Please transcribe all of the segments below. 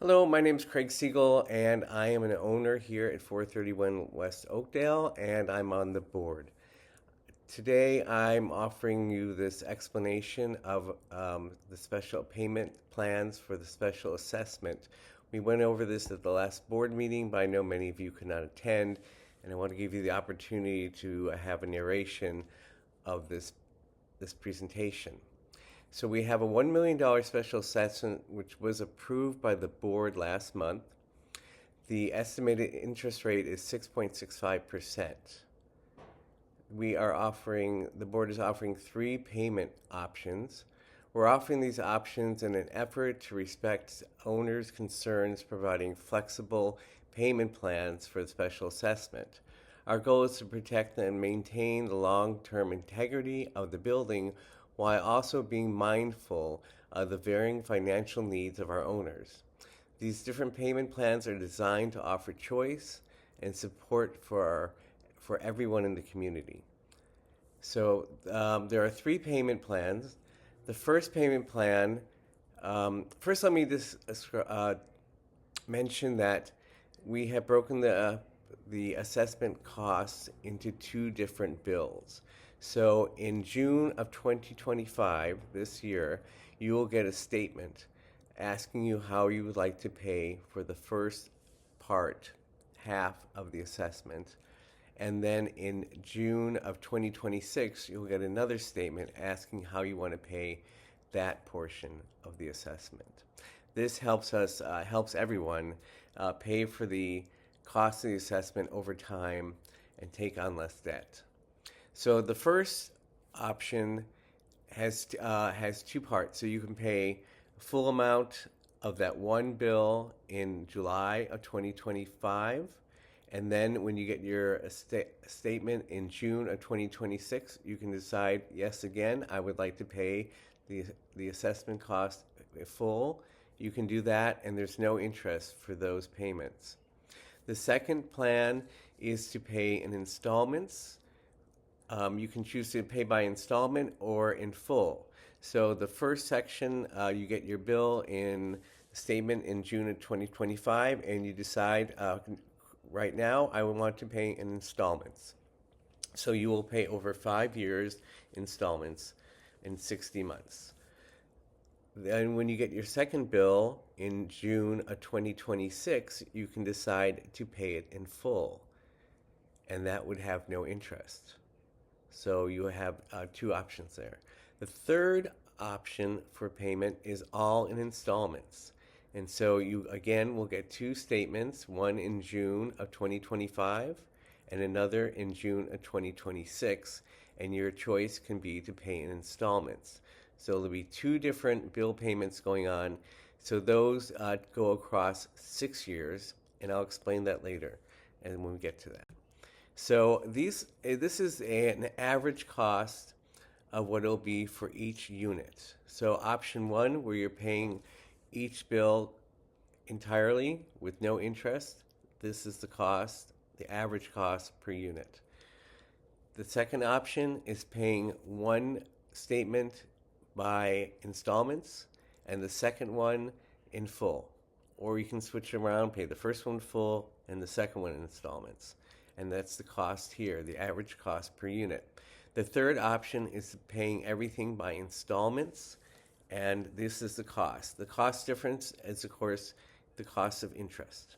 Hello, my name is Craig Siegel, and I am an owner here at 431 West Oakdale, and I'm on the board. Today, I'm offering you this explanation of the special payment plans for the special assessment. We went over this at the last board meeting, but I know many of you could not attend, and I want to give you the opportunity to have a narration of this presentation. So we have a $1 million special assessment which was approved by the board last month. The estimated interest rate is 6.65%. The board is offering three payment options. We're offering these options in an effort to respect owners' concerns, providing flexible payment plans for the special assessment. Our goal is to protect and maintain the long-term integrity of the building while also being mindful of the varying financial needs of our owners. These different payment plans are designed to offer choice and support for everyone in the community. So there are three payment plans. The first payment plan, first let me just mention that we have broken the assessment costs into two different bills. So in June of 2025, this year, you will get a statement asking you how you would like to pay for the first half of the assessment. And then in June of 2026, you'll get another statement asking how you want to pay that portion of the assessment. This helps everyone pay for the cost of the assessment over time and take on less debt. So the first option has two parts. So you can pay full amount of that one bill in July of 2025, and then when you get your statement in June of 2026, you can decide, yes, again, I would like to pay the assessment cost full. You can do that, and there's no interest for those payments. The second plan is to pay in installments. You can choose to pay by installment or in full. So the first section, you get your bill in statement in June of 2025, and you decide, right now, I want to pay in installments. So you will pay over 5 years installments in 60 months. Then when you get your second bill in June of 2026, you can decide to pay it in full, and that would have no interest. So you have two options there. The third option for payment is all in installments. And so you again will get two statements, one in June of 2025 and another in June of 2026, and your choice can be to pay in installments. So there'll be two different bill payments going on. So those go across 6 years, and I'll explain that later and when we get to that. So this is an average cost of what it'll be for each unit. So option one, where you're paying each bill entirely with no interest, this is the average cost per unit. The second option is paying one statement by installments and the second one in full. Or you can switch around, pay the first one full and the second one in installments. And that's the cost here, the average cost per unit. The third option is paying everything by installments, and this is the cost. The cost difference is, of course, the cost of interest.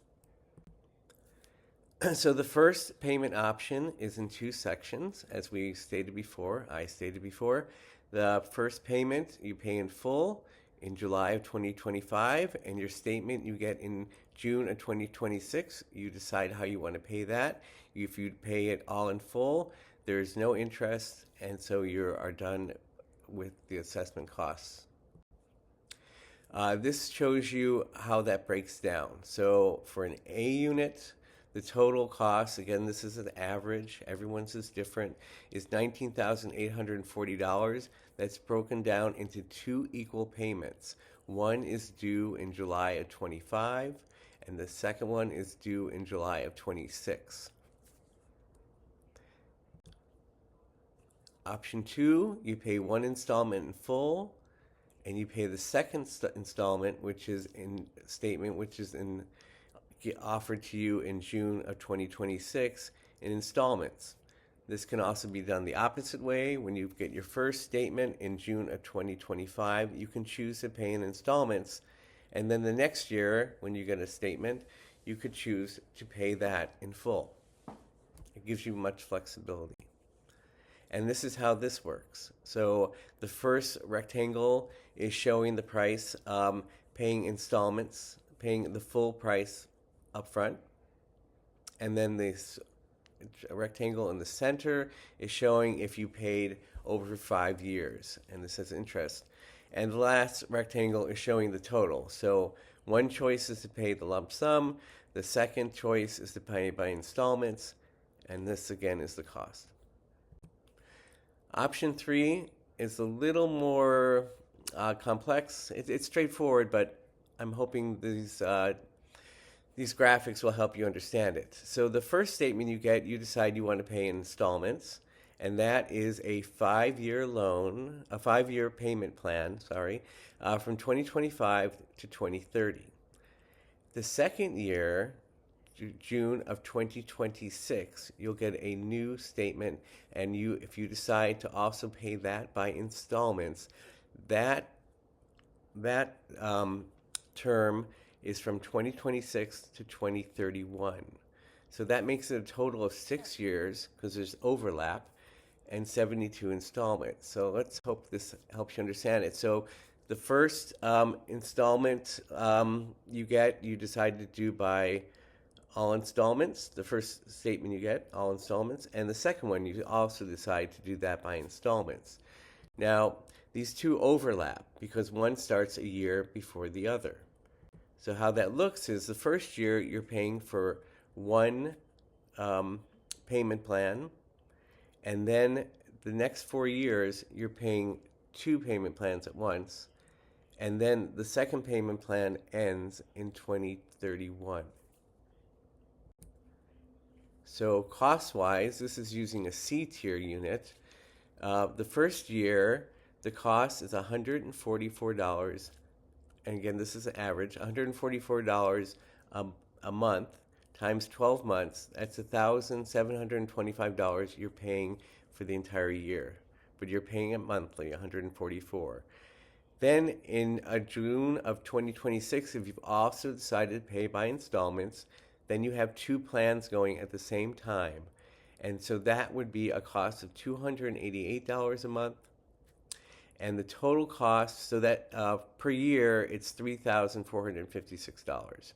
So the first payment option is in two sections, as I stated before. The first payment you pay in full in July of 2025, and your statement you get in June of 2026. You decide how you want to pay that. If you pay it all in full, there's no interest, and so you are done with the assessment costs. This shows you how that breaks down. So for an A unit, the total cost, again, this is an average, everyone's is different, is $19,840. That's broken down into two equal payments. One is due in July of 25, and the second one is due in July of 26. Option two, you pay one installment in full, and you pay the second installment, which is in statement, which is in offered to you in June of 2026 in installments. This can also be done the opposite way. When you get your first statement in June of 2025, you can choose to pay in installments. And then the next year, when you get a statement, you could choose to pay that in full. It gives you much flexibility. And this is how this works. So the first rectangle is showing the price, paying installments, paying the full price upfront. And then this rectangle in the center is showing if you paid over 5 years, and this has interest. And the last rectangle is showing the total. So one choice is to pay the lump sum, the second choice is to pay by installments, and this again is the cost. Option 3 is a little more complex. It's straightforward, but I'm hoping these graphics will help you understand it. So the first statement you get, you decide you want to pay in installments, and that is a 5-year loan, a 5-year payment plan, from 2025 to 2030. The second year, June of 2026, you'll get a new statement, and if you decide to also pay that by installments, that term is from 2026 to 2031. So that makes it a total of 6 years, because there's overlap, and 72 installments. So let's hope this helps you understand it. So the first installment you decide to do by all installments. The first statement you get, all installments. And the second one, you also decide to do that by installments. Now, these two overlap because one starts a year before the other. So how that looks is the first year you're paying for one payment plan, and then the next 4 years you're paying 2 payment plans at once, and then the second payment plan ends in 2031. So cost-wise, this is using a C-tier unit. The first year, the cost is $144, and again, this is an average, $144 a month times 12 months. That's $1,725 you're paying for the entire year, but you're paying it monthly, $144. Then in June of 2026, if you've also decided to pay by installments, then you have 2 plans going at the same time. And so that would be a cost of $288 a month. And the total cost, so that per year, it's $3,456.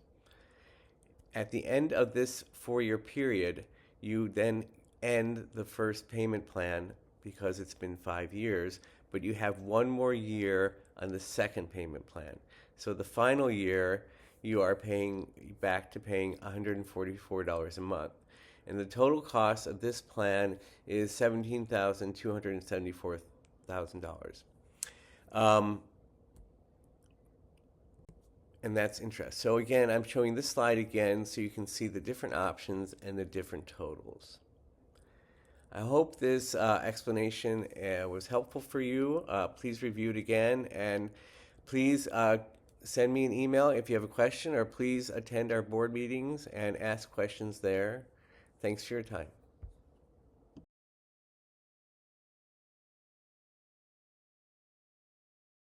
At the end of this 4-year period, you then end the first payment plan because it's been 5 years, but you have 1 more year on the second payment plan. So the final year, you are paying $144 a month. And the total cost of this plan is $17,274,000. And that's interest. So again, I'm showing this slide again so you can see the different options and the different totals. I hope this explanation was helpful for you. Please review it again, and please send me an email if you have a question, or please attend our board meetings and ask questions there. Thanks for your time.